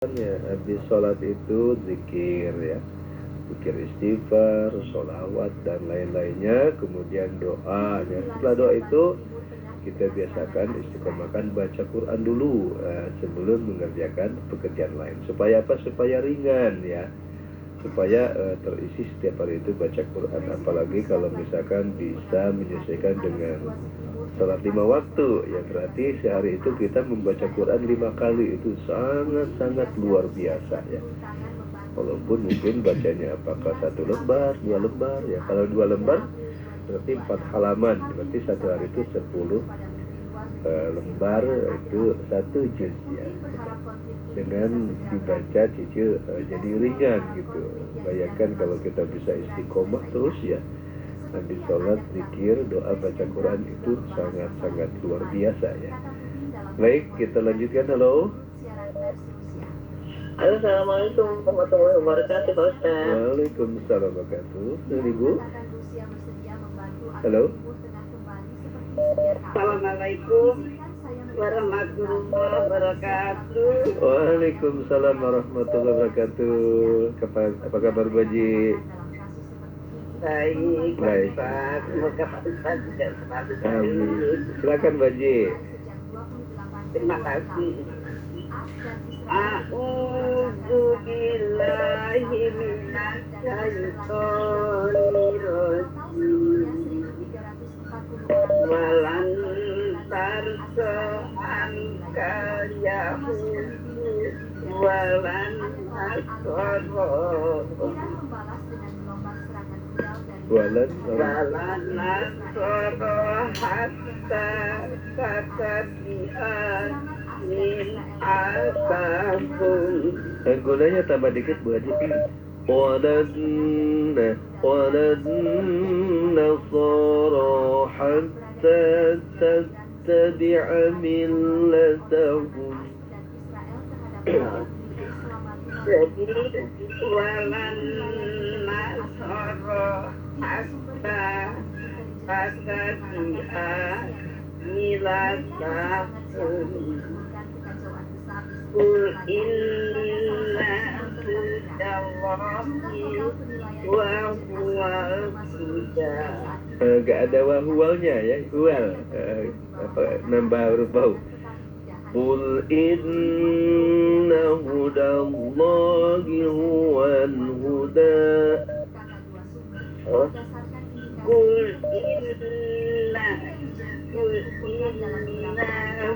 Ya, habis sholat itu zikir ya, zikir istighfar, sholawat dan lain-lainnya, kemudian doa ya. Setelah doa itu kita biasakan istiqomahkan baca Quran dulu sebelum mengerjakan pekerjaan lain. Supaya apa? Supaya ringan ya, supaya terisi setiap hari itu baca Quran. Apalagi kalau misalkan bisa menyelesaikan dengan sholat 5 waktu, ya berarti sehari itu kita membaca Quran 5 kali, itu sangat-sangat luar biasa ya. Walaupun mungkin bacanya apakah 1 lembar, 2 lembar ya. Kalau 2 lembar berarti 4 halaman, berarti satu hari itu 10 lembar, itu 1 juz ya. Dengan dibaca cicil jadi ringan gitu. Bayangkan kalau kita bisa istiqomah terus ya, habis sholat, zikir, doa, baca Quran, itu sangat-sangat luar biasa ya. Baik, kita lanjutkan. Halo. Halo, assalamualaikum warahmatullahi wabarakatuh, Pak Ustaz. Waalaikumsalam warahmatullahi wabarakatuh. Ibu. Halo. Assalamualaikum warahmatullahi wabarakatuh. Waalaikumsalam warahmatullahi wabarakatuh. Apa kabar Bu Haji? Baik, Pak Ustaz. Semoga Pak Ustaz juga selalu baik. Silakan Bu Haji. Terima kasih. A'udzu billahi minasyaitonir rajim. Walan tarsahanka yahudu walan nasara Walan nasara hatta tatabi'an min asabun. Gunanya tambah dikit Bu Haji. Walan nasara hatta tattabi'a millatahum. Jadi walan nasara hatta tatabi'a millatahum. Qul inna hudallahi wa huwal huda. Gak ada wahuwalnya ya, huwal nambah huruf bau. Qul inna hudallahi huwal huda. Qul inna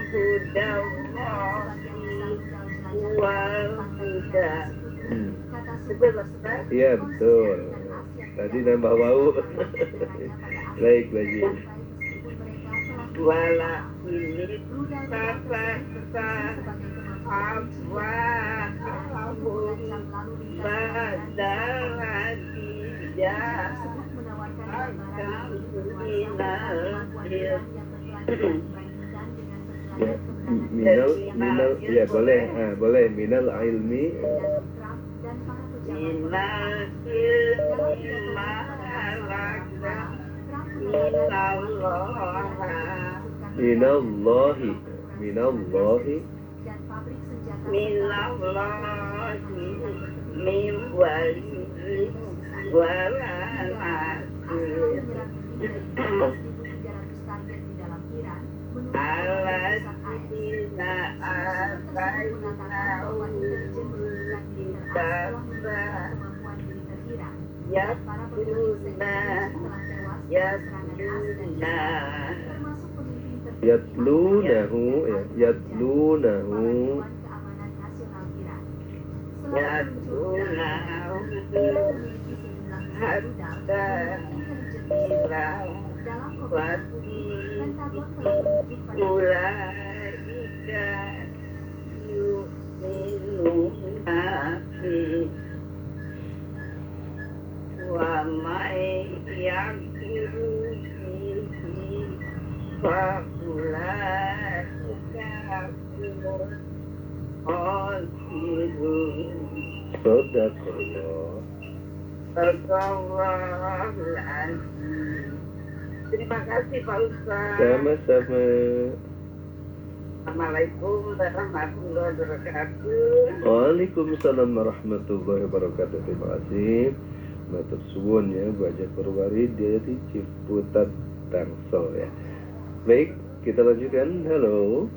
hudallahi huwal huda. Iya betul. Tadi nambah bau. Baik lagi. Wala ini apa minal ya boleh minal ilmi minallahi min wali wala aladina atainahum kitaba yatlunahu hatta ila wati ulaika yu'minuna fi wa may yakiru fihi fa ulaika humul khasirun. Sadaqallahul azim. Terima kasih Pak Ustaz. Sama-sama. Assalamualaikum warahmatullahi wabarakatuh. Waalaikumsalam warahmatullahi wabarakatuh. Terima kasih. Matur suwun ya, Baja Purwari dari Ciputat Tangsel ya. Baik, kita lanjutkan. Halo.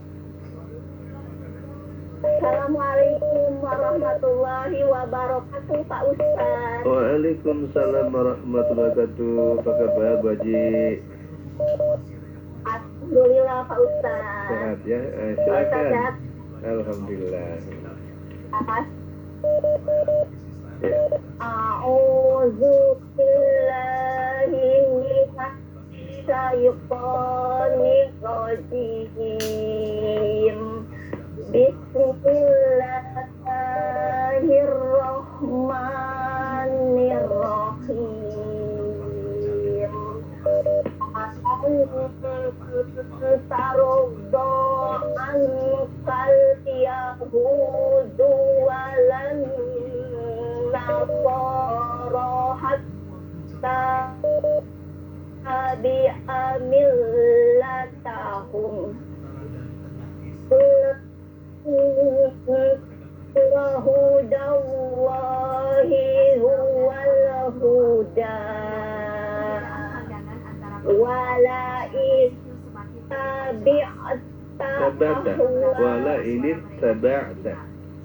Assalamualaikum warahmatullahi wabarakatuh, Pak Ustaz. Waalaikumsalam warahmatullahi wabarakatuh. Apa kabar, Baji? Alhamdulillah, Pak Ustaz. Sehat ya? Pak Silakan. Ustaz sehat? Alhamdulillah. Ya. A'udzu billahi minasy syaithanir rajim. Bismillahirrahmanirrahim. Taroddo ankal yahudu walan nasara hatta millatahum. Wahudallahi huwal huda wala Tabata. Wala ini tabata.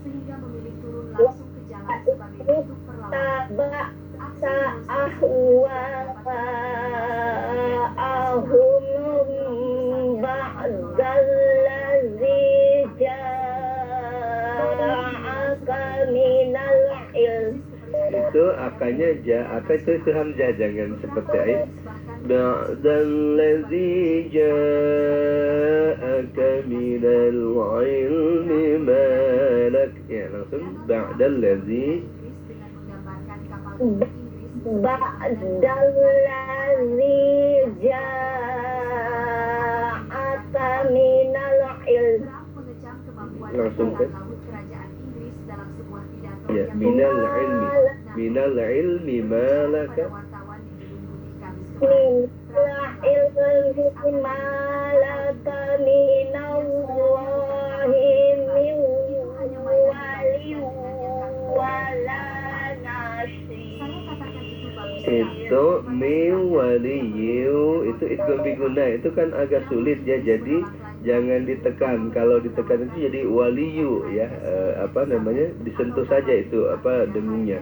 Sehingga memilih turun langsung ke jalan sebagai bentuk perlawanan. ahum ba'dallazi ja'aka minal ilm. Itu akanya aka itu hamzah, jangan seperti ayat ba'dallazi ja'aka minal ilmi malak, ya langsung ba'dallazi Ba'dallazi ja'aka minal ilm. langsung kan ya, minal ilmi malaka Minal ilmi malaka minallahi min wali wala nasir. itu miwaliyu itu idgham biguna, itu kan agak sulit ya, jadi jangan ditekan. Kalau ditekan itu jadi waliyu ya, disentuh saja itu dengungnya.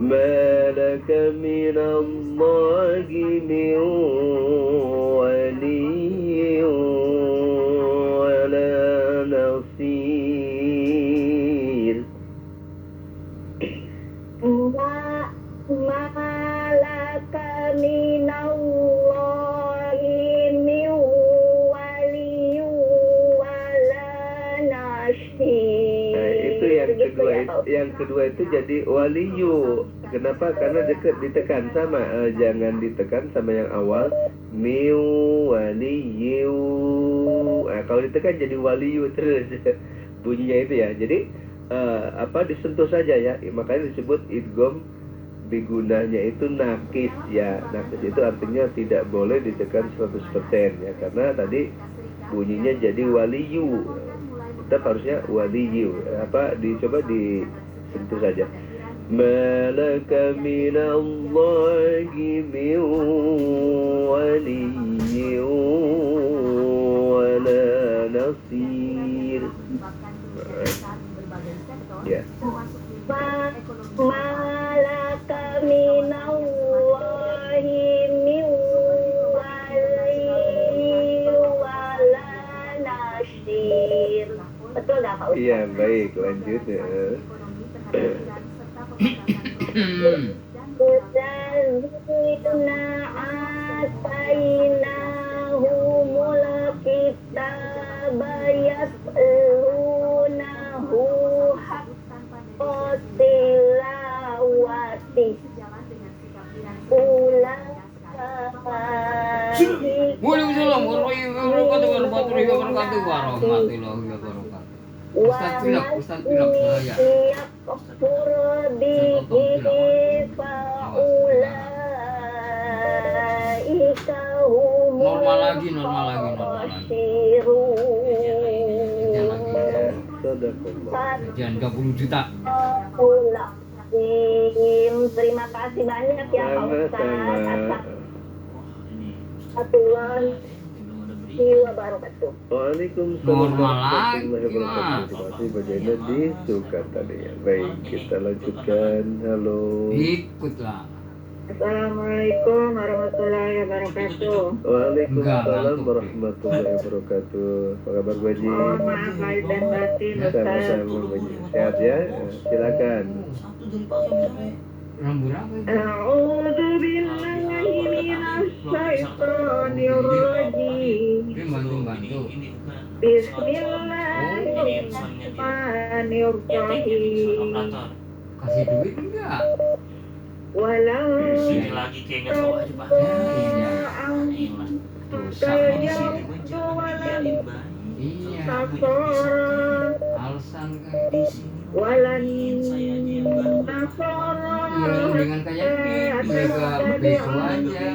Malaka minallahi min waliyyu wala nasir. Malaka minallahi min waliyyu wala nasir. Nah, itu yang kedua itu jadi waliyu. Kenapa? Karena ditekan sama, jangan ditekan sama yang awal miu waliyu. Nah, kalau ditekan jadi waliyu terus bunyinya itu ya. Jadi disentuh saja ya, makanya disebut idgham bigunanya itu nakis ya. Nakis itu artinya tidak boleh ditekan 100% ya, karena tadi bunyinya jadi waliyu. Tetap harusnya waliyu. Dicoba disentuh saja. Malaka minallahi min waliyyu wala nasir. Ya. Malaka minallahi min waliyyu wala nasir. Betul nggak, Pak Ustaz? Iya, baik, lanjut ya. Alladzina atainahumul kitaba yatlunahu haqqa tilawati. Waalaikumsalam warahmatullahi wabarakatuh. Ustaz Tilak ya. Normal lagi. Jazakallah. Jangan 20 juta. Terima kasih banyak ya Pak Ustaz. Sama-sama. Assalamualaikum warahmatullahi wabarakatuh. Waalaikumsalam Normal warahmatullahi lagi, wabarakatuh. Terima kasih bagiannya disuka tadi ya. Baik, kita lanjutkan. Halo. Ikutlah. Assalamualaikum warahmatullahi wabarakatuh. Waalaikumsalam warahmatullahi wabarakatuh. Apa kabar Bu Haji? Mohon maaf lahir dan batin Ustaz. Sama-sama Bu Haji. Sehat ya? Silakan. Orang berapa itu? A'udzu billahi minasy syaithanir rajim. Dia bantu-bantu. Bismillahirrahmanirrahim. Kasih duit enggak? Walau Sini lagi kayak nggak tahu aja pak. Dosa. Iya. Alasan kan. walan Iya, dengan kayak gitu mereka bego aja.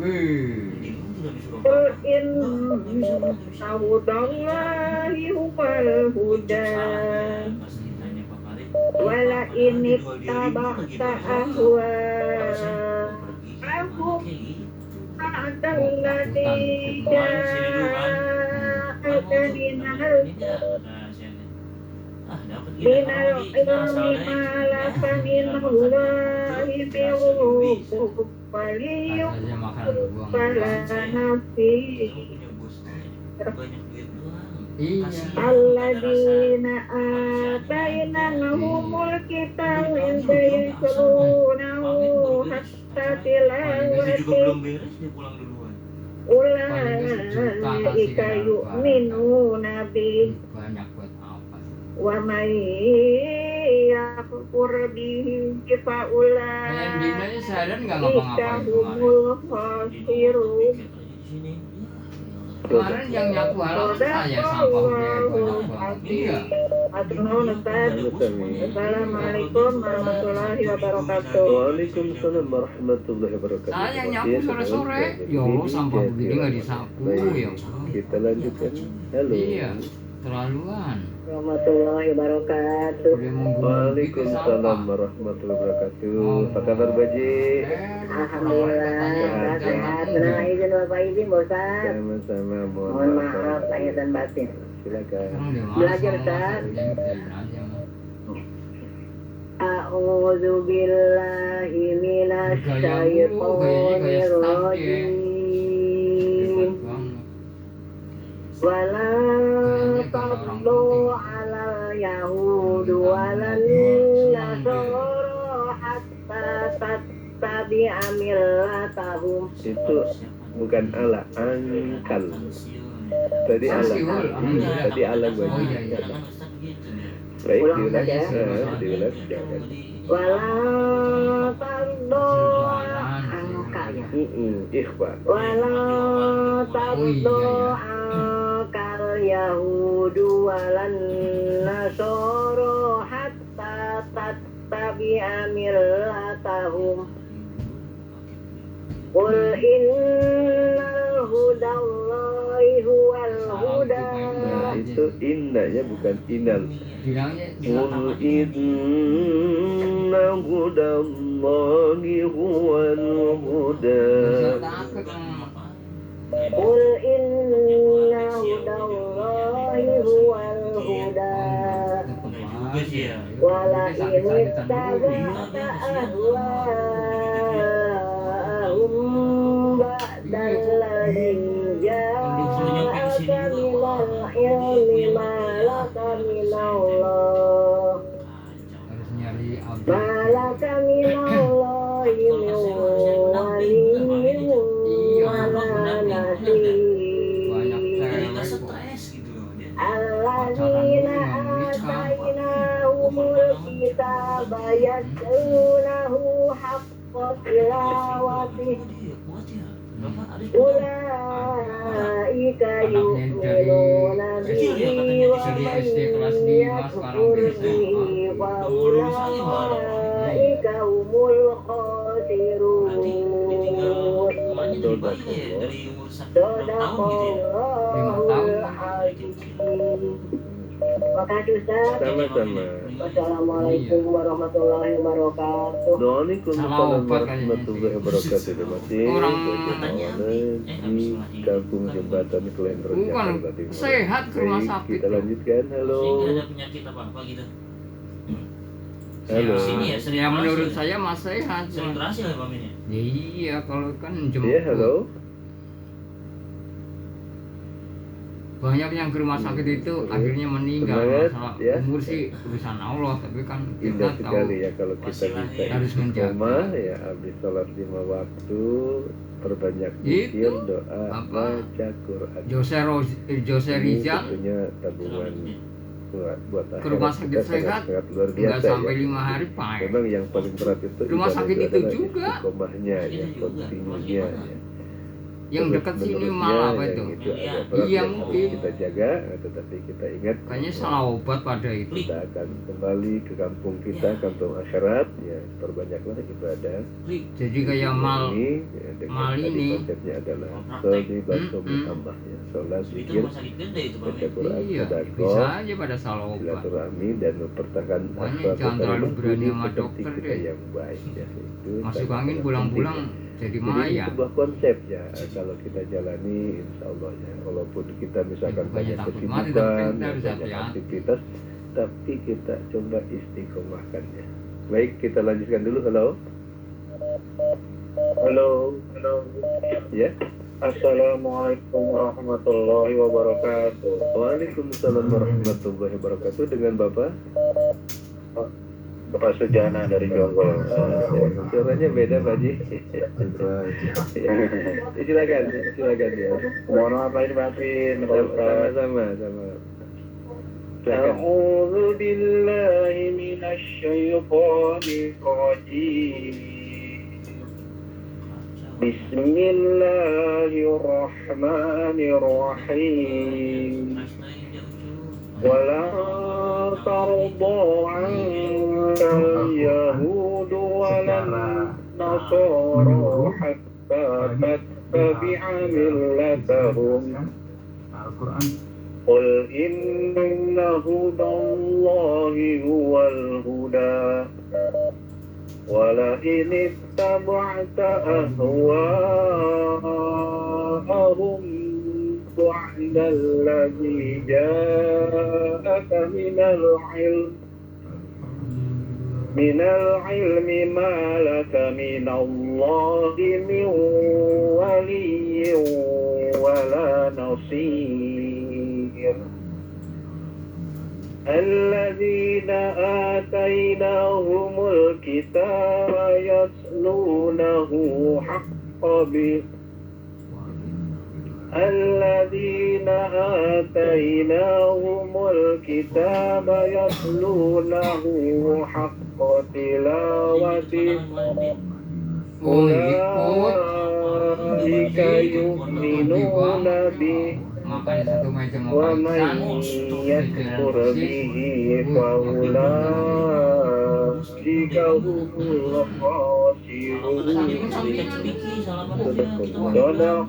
Wih. Qul inna hudallahi huwal huda wala in ittaba'ta ahwa'ahum ba'dalladzi ja'aka minal ilmi ma laka minallahi bi'urub waliyum Aja makan buang. fala nafsi Iya. alladzina atainahumul kitaba yatlunahu hatta Ini juga tilawati belum beres dia pulang duluan. ulaika yu'minuna bih Banyak buat apa? wa may yakfur bihi fa Yang ulaika dinanya sadar nggak ngapa-ngapain kemarin. humul khasirun. Kemarin yang nyapu halaman saya sampah dia banyak banget. Iya. Matur nuwun Ustaz. Assalamualaikum warahmatullahi wabarakatuh. Waalaikumsalam warahmatullahi wabarakatuh. Saya yang nyapu sore-sore. Ya Allah, sampah begini nggak disapu ya. Kita lanjutkan. Halo. Iya, terlaluan. Warahmatullahi wabarakatuh. Udah menggulung gitu Waalaikumsalam sampah. warahmatullahi wabarakatuh. Apa kabar Bu Haji? Alhamdulillah sehat. Senang izin Bapak izin Pak Ustaz. Sama-sama. Mohon maaf lahir dan batin. Silakan. Sekarang dia malas Belajar, ngomong, Ustaz. kerjain aja, Mas. A'udzu billahi minasyaitonir rajim. Hebat banget. Wala taqdu 'alal yahud walan nasara hatta tattabi'a millatahum. Itu bukan ala, angkal. Tadi ala. Tadi ala Bu Oh Haji. iya iya. Baik, Ulang diulang. saja. Diulang. Jangan. Wala taqdu angka ya. Ikhwan. Wala taqdu angkal yahudu walan nasara hatta tattabi'a millatahum. Qul innal hudallahi huwal huda. Nah, itu innanya bukan inal. Bilangnya Qul inna hudallahi huwal huda. takut. Qul inna hudallahi huwal huda Juga sih ya. wala in ittaba'ta ahwa'ahum ba'dalladzi ja'aka minal ilmi ma laka minallah Harus nyari abdi. ma laka minallahi min waliyyin wala nasir. Banyak Jadi nggak cewek kok. stres gitu loh dia. Alladzina atainahumul kitaba yatlunahu haqqa tilawatih Dia kuat ya. Bapak ada ulaika yu'minuna bihi wa man yakfur bihi wa ulaika humul khasirun. namanya dari bayi ya, dari umur 5 tahun gitu ya. Sadaqallahul azim. Makasih Ustaz. Sama-sama. Wassalamualaikum warahmatullahi wabarakatuh. Waalaikumsalam Salah obat warahmatullahi wabarakatuh. Terima kasih. Orang katanya di kampung jembatan Klender Bukan, Jakarta Timur. sehat ke rumah Baik, sakit. kita lanjutkan. Halo. Sehingga ada penyakit apa gitu. Halo. Sini ya, sering Ya menurut berhasil. saya mas sehat. Sering berhasil ya Pak Min ya? Iya kalau kan jemput. Iya, halo. Banyak yang ke rumah sakit itu akhirnya meninggal. Semangat, Masalah ya. umur sih urusan Allah, tapi kan kita Indah tahu sekali ya kalau kita bisa harus menjaga. istiqomah ya, habis sholat 5 waktu, perbanyak zikir, Itu, doa, Bapak. baca Quran. Jose Ini Rizal tentunya tabungan buat ke rumah akhirat sakit kita sehat sangat luar nggak biasa sampai ya. 5 hari pahit. Memang yang paling berat itu Rumah ibadah sakit itu adalah juga. istiqomahnya ya, Itu juga. kontinunya ya. Yang dekat sini Terus-menerusnya malah apa yang itu? itu agak Iya, berat yang mungkin. harus kita jaga, tetapi kita ingat Kayaknya salah obat pada itu. kita akan kembali ke kampung kita, kampung akhirat ya, perbanyaklah ibadah. Jadi kayak mal Ini ya, dengan mal tadi ini. konsepnya adalah Praktek. sholli bantu Mm-mm. Allah ya, sholat, Itu zikir, rumah sakit gede itu Pak baca Min. Quran, Iya, sedekah, bisa aja pada salah obat. silaturahmi dan mempertahankan Makanya akhlak jangan terlalu karimah berani ini sama seperti dokter kita deh. yang baik ya. Itu Masuk sangat angin penting pulang-pulang ya. jadi Jadi ini maya. sebuah konsep ya, kalau kita jalani insya Allah ya, walaupun kita misalkan Bukannya banyak takut mati, kesibukan, tapi kita ya, harus banyak hati-hati. aktivitas, tapi kita coba istiqomahkan ya. Baik, kita lanjutkan dulu. Halo. Halo. Ya. Assalamualaikum warahmatullahi wabarakatuh. Waalaikumsalam warahmatullahi wabarakatuh. Dengan Bapak Sujana dari Jonggol. Suaranya beda Pak Ji. Silakan ya. Mohon maaf lahir batin. Sama-sama. A'udzu billahi minasy syaithanir rajim. Bismillahirrahmanirrahim. ولا ترضى عنك اليهود ولا النصارى حتى تتبع ملتهم قل إن هدى الله هو الهدى ولئن اتبعت أهواءهم بعد الذي جاءك من العلم ما لك من الله من ولي ولا نصير الذين آتيناهم الكتاب يتلونه حق به الذين آتيناهم الكتاب يتلونه حق تلاوته أولئك يؤمنون به ومن يكفر به فأولئك هم الخاسرون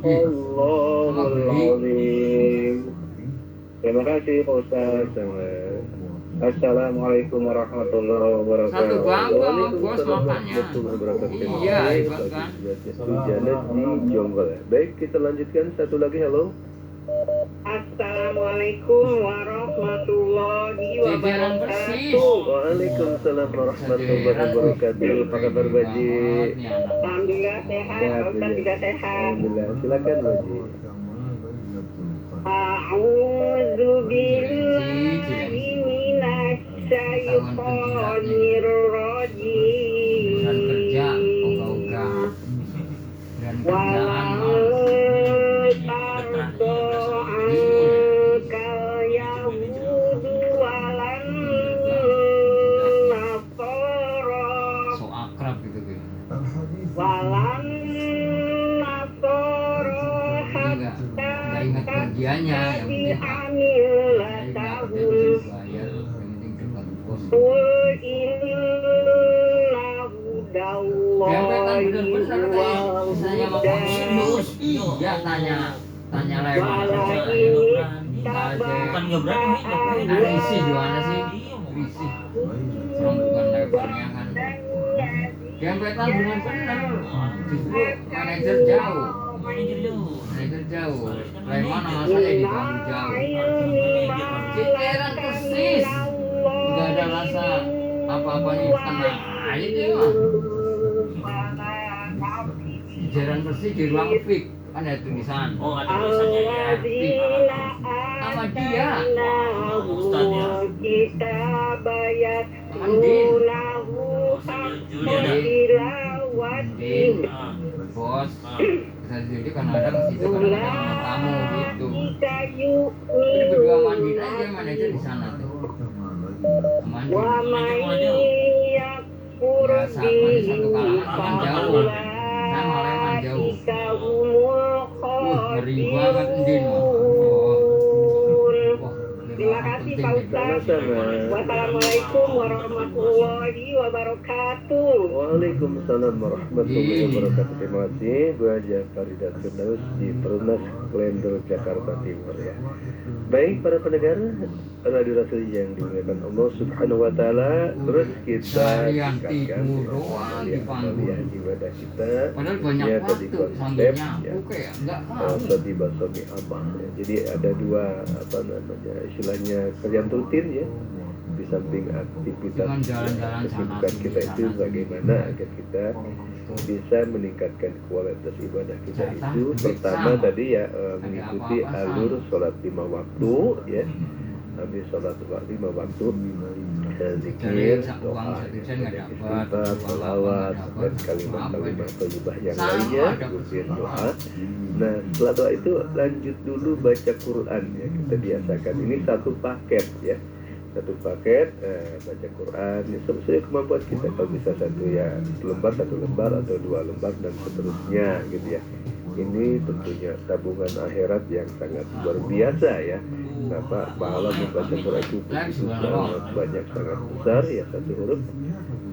Sadaqallahul azim. Terima kasih Pak Ustaz. Assalamualaikum warahmatullahi wabarakatuh. Satu bangga sama bos makanya. Iya, hebat kan? Janet di Jonggol ya. Baik, kita lanjutkan satu lagi. Halo. Assalamualaikum warahmatullahi Jajaran persis. wabarakatuh. Waalaikumsalam warahmatullahi wabarakatuh. Apa kabar Baji? Alhamdulillah sehat, Pak Ustaz juga sehat. Alhamdulillah. Silakan Baji. A'udzu billahi minasy syaithanir rajim. Dan kerja, ogah-ogah. Dan kerjaan mal. So akrab gitu gitu. Walan nasoro Nggak ingat bagiannya yang penting tahun bayar, yang penting dekat bos. Qul inna hudallahi Saya mau huda bos. Iya tanya lewat. wala Bukan nggak berani, ngapain? Risih gimana sih? Iya, mau Risih. Orang bukan levelnya kan. Dempetan benar-benar. Justru manajer jauh. manajer jauh. Manajer jauh. Lain mana masanya diganggu jauh. Ceceran persis. Nggak ada rasa apa-apanya kena aja dia mah. Ceceran persis di ruang fik. Kan ada tulisan. Oh, ada tulisannya ya. Fik. Sama dia. Ustaz ya. Andin. Andin. Bos. Bisa jadi kadang-kadang situ kadang-kadang sama kamu gitu. Jadi berdua mandi aja manajer di sana tuh. Mandi. Biasa mandi satu kalangan kan jauh. Saya malah emang jauh. Ngeri banget Ndin mah. Terima kasih Pak Ustaz. Wassalamualaikum warahmatullahi wabarakatuh. Waalaikumsalam warahmatullahi wabarakatuh. Terima kasih Bu Haja Faridah Firdaus di Perumnas Klender Jakarta Timur ya. Baik para pendengar Radio Rasul yang dimuliakan Allah Subhanahu wa taala, terus kita Seharian tingkatkan tidur doang dipanggil. ibadah kita. Padahal banyak Ya, waktu tadi konsep, sambil ya. nyapu kayak enggak mau. Sotiba sobi abah ya. Jadi ada dua istilahnya kerjaan rutin ya, di samping aktivitas Cuman jalan-jalan kesibukan sana, kita itu sana, bagaimana sini. agar kita bisa meningkatkan kualitas ibadah kita Jatah itu duit pertama sama. tadi ya mengikuti apa-apa alur sama. sholat 5 waktu ya, habis sholat 5 waktu zikir, Cari doa, uang 1 sen nggak dapat, istighfar, uang salawat, apa dan nggak kalimat-kalimat thayyibah yang Sama, lainnya, ada kemudian kesukaan. doa. Nah setelah doa itu lanjut dulu baca Quran ya, kita biasakan ini satu paket ya, satu paket baca Quran ya, sesuai kemampuan kita, kalau bisa satu lembar atau 2 lembar dan seterusnya gitu ya. Ini tentunya tabungan akhirat yang sangat luar biasa ya. Kenapa pahala membaca Quran itu begitu sangat banyak, sangat besar ya. Satu huruf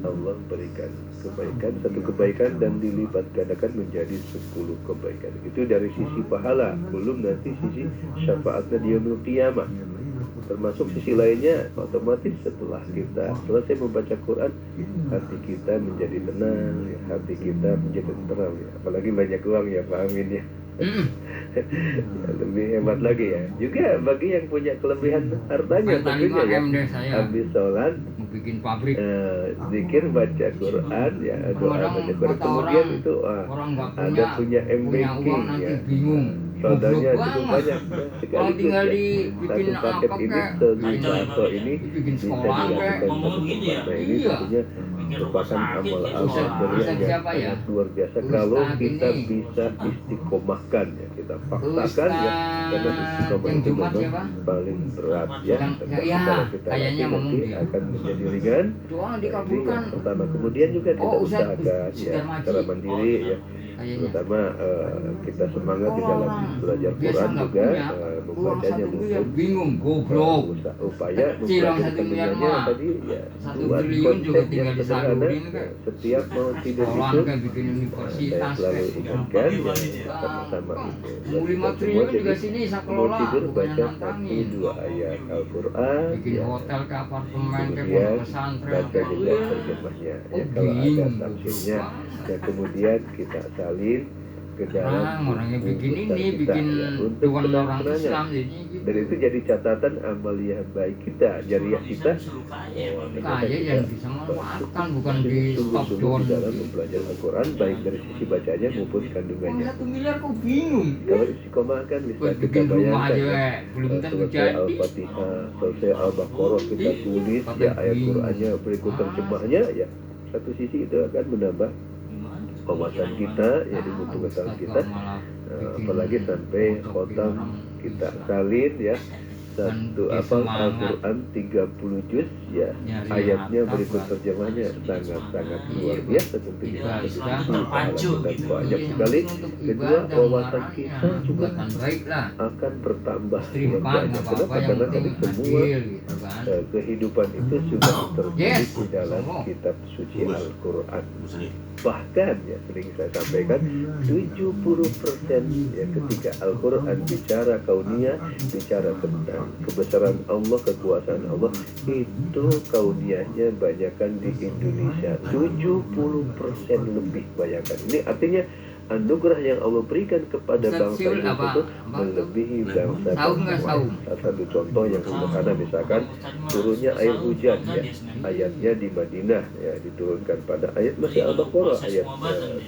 Allah berikan kebaikan, satu kebaikan dan dilipat gandakan menjadi 10 kebaikan. Itu dari sisi pahala, belum nanti sisi syafaatnya di yaumil qiyamah. Termasuk sisi lainnya, otomatis setelah kita selesai membaca Quran, hati kita menjadi tenang ya, hati kita menjadi tenteram ya. Apalagi banyak uang ya, Pak Amin ya. Ya, lebih hebat lagi ya. Juga bagi yang punya kelebihan hartanya Minta tentunya 5 ya. M deh saya. Habis sholat Mau bikin pabrik. zikir, baca Quran ya, doa Kadang baca Quran, kata kemudian orang, itu orang nggak ada punya punya M-Banking uang nanti ya. bingung. Saldonya Goblok cukup banget. banyak. Kalau tinggal dibikin satu paket apa ini kek, sejuta ini dibikin bisa sekolah kek. dilakukan Ngomong satu begitu ya? tempat. Nah ini Iya. tentunya Bikin rumah merupakan sakit, amal bikin amal Ustaz yang siapa ya? sangat luar biasa kalau Ustaz kita ini. bisa istiqomahkan ya, kita paksakan ya, karena istiqomah yang itu Jumat memang siapa? paling berat ya. Tetapi ya, kalau kita kayaknya latih ngomong nanti dia. akan menjadi ringan. Doa Jadi dikabulkan. yang pertama, kemudian juga kita Oh, Ustaz usahakan ya Sudarmaji. secara mandiri ya, Kayaknya. terutama kita semangat di Kalau dalam orang belajar biasa Quran nggak juga punya, uang membacanya 1 miliar mungkin bingung, goblok. upaya Kecil orang 1 miliar mah. tadi ya 1 buat triliun juga konsep tinggal yang sederhana. disalurin kan. Setiap mau tidur Sekolah itu kan bikin saya universitas selalu kan. ingatkan ya, sama-sama itu Mau 5 semua triliun juga jadi sini bisa mau kelola, tidur bukannya baca nantangin. 1-2 ayat Al-Quran Bikin ya. hotel ke apartemen ke Kemudian pondok pesantren. baca juga terjemahnya ya, kalau ada tafsirnya ya, kemudian kita salin ke dalam Orangnya buku bikin besar ini, kita, bikin ya, untuk tuan orang ketenangannya. Islam jadi gitu. Dan itu jadi catatan amaliyah baik kita, jariah kita. Kaya yang bisa memanfaatkan, bukan di stop Sungguh-sungguh down. di dalam mempelajari Al-Quran baik dari sisi bacanya maupun Uang kandungannya. 1 miliar kok bingung. Kalau istiqomah kan bisa Buat kita bikin rumah bayangkan aja, ya, belum tentu selesai jadi. Al-Fatihah, selesai Al-Baqarah kita tulis ya ayat Qurannya berikut terjemahnya ya. Satu sisi itu akan menambah wawasan kita ya, ilmu pengetahuan kita, apalagi sampai khotam kita salin ya, satu Lebih apa semangat. Al-Quran 30 juz ya, Nyari ayatnya harta berikut buat terjemahnya sangat-sangat luar biasa tentunya. Ibadah. Terpacu Dan gitu. banyak Yang sekali. penting untuk Kedua, ibadah, wawasan marahnya, kita juga perbuatan baik lah. akan bertambah Terima banyak. nggak Kenapa? apa-apa, yang Karena penting tadi semua adil gitu kan. kehidupan itu sudah tertulis Yes. di dalam Sombong. kitab suci Al-Quran. Muslim. Bahkan ya sering saya sampaikan 70% ya ketika Al-Quran bicara kauniyah, bicara tentang kebesaran Allah, kekuasaan Allah, itu kauniyahnya banyakkan di Indonesia 70% lebih, bayangkan. Ini artinya anugerah yang Allah berikan kepada Ustaz bangsa Siul Indonesia apa? itu Apa melebihi bangsa Saum nggak bangsa saum? lain. Salah satu contoh yang sederhana misalkan turunnya air hujan ya, ayatnya di Madinah ya, diturunkan pada ayat masih Al-Baqarah ayat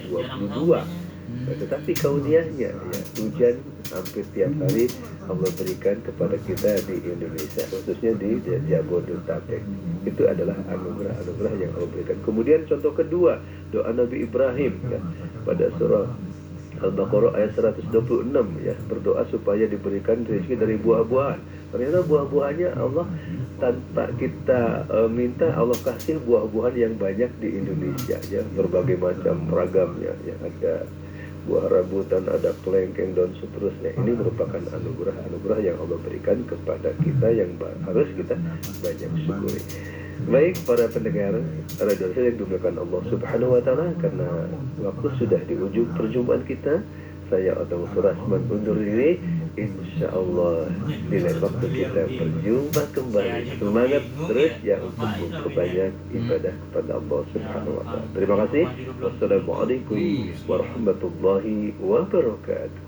22. Nah, tetapi kauniyahnya ya, hujan hampir tiap hari Allah berikan kepada kita di Indonesia, khususnya di Jabodetabek. Itu adalah anugerah-anugerah yang Allah berikan. Kemudian contoh kedua, doa Nabi Ibrahim ya, pada surah Al-Baqarah ayat 126 ya, berdoa supaya diberikan rezeki dari buah-buahan. Ternyata buah-buahannya Allah tanpa kita minta, Allah kasih buah-buahan yang banyak di Indonesia ya, berbagai macam ragamnya ya, ada buah rambutan, ada kelengkeng dan seterusnya. Ini merupakan anugerah-anugerah yang Allah berikan kepada kita yang harus kita banyak syukuri. Baik para pendengar radio yang dimuliakan Allah Subhanahu wa taala, karena waktu sudah di ujung perjumpaan kita, saya Otto Surasman undur diri. Insyaallah di lain waktu kita berjumpa kembali. Semangat terus ya untuk memperbanyak ibadah kepada Allah Subhanahu wa taala. Terima kasih. Wassalamualaikum warahmatullahi wabarakatuh.